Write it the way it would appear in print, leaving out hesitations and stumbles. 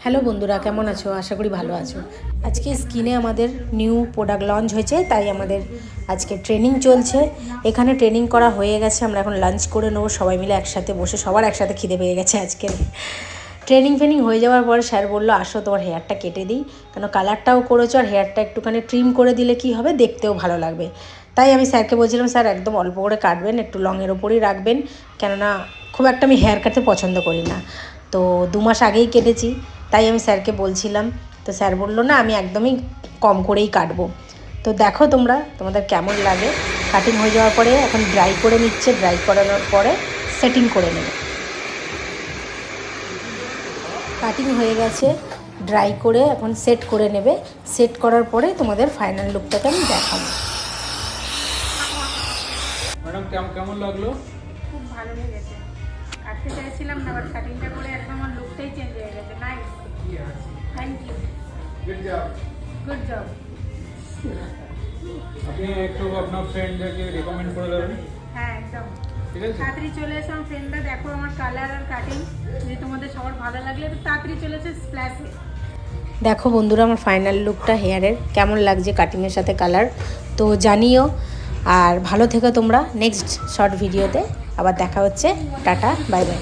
Hello বন্ধুরা, কেমন আছো? আশা করি ভালো আছো। আজকে স্কিনে আমাদের নিউ প্রোডাক্ট লঞ্চ হয়েছে, তাই আমাদের আজকে ট্রেনিং চলছে। এখানে ট্রেনিং করা হয়ে গেছে, আমরা এখন লাঞ্চ করে নেবো সবাই মিলে একসাথে বসে। সবার একসাথে খিদে পেয়ে গেছে আজকে। ট্রেনিং হয়ে যাওয়ার পর স্যার বললো, আসো তোমার হেয়ারটা কেটে দিই, কেন কালারটাও করেছো আর হেয়ারটা একটুখানি ট্রিম করে দিলে কি হবে, দেখতেও ভালো লাগবে। তাই আমি স্যারকে বলছিলাম, স্যার একদম অল্প করে কাটবেন, একটু লংয়ের ওপরই রাখবেন, কেননা খুব একটা আমি হেয়ার কাটতে পছন্দ করি না। তো 2 মাস আগেই কেটেছি, তাই আমি স্যারকে বলছিলাম। তো স্যার বললো না, আমি একদমই কম করেই কাটবো। তো দেখো তোমাদের কেমন লাগে। কাটিং হয়ে যাওয়ার পরে এখন ড্রাই করে নিচ্ছে, ড্রাই করানোর পরে সেটিং করে নেবে। কাটিং হয়ে গেছে, ড্রাই করে এখন সেট করে নেবে। সেট করার পরে তোমাদের ফাইনাল লুকটাকে আমি দেখাবো। ম্যাডাম কেমন লাগলো? খুব ভালো লেগেছে। কাটতে চাইছিলাম না, বাট কাটিংটা করে একদম আমার লুকটাই চেঞ্জ হয়ে গেছে। Nice, thank you, good job. Good job. আপনি একটু আপনার ফ্রেন্ডদেরকে রেকমেন্ড করে দেবেন। হ্যাঁ একদম, ঠিক আছে, তাড়াতাড়ি চলে এসো আমার ফ্রেন্ডরা, দেখো আমার কালার আর কাটিং। যদি তোমাদের সবার ভালো লাগলে তো তাড়াতাড়ি চলে এসে স্প্ল্যাশে। দেখো বন্ধুরা, আমার ফাইনাল লুকটা হেয়ারের কেমন লাগছে কাটিংয়ের সাথে কালার, তো জানিও। আর ভালো থেকো তোমরা। নেক্সট শর্ট ভিডিওতে আবার দেখা হচ্ছে। Tata, bye bye.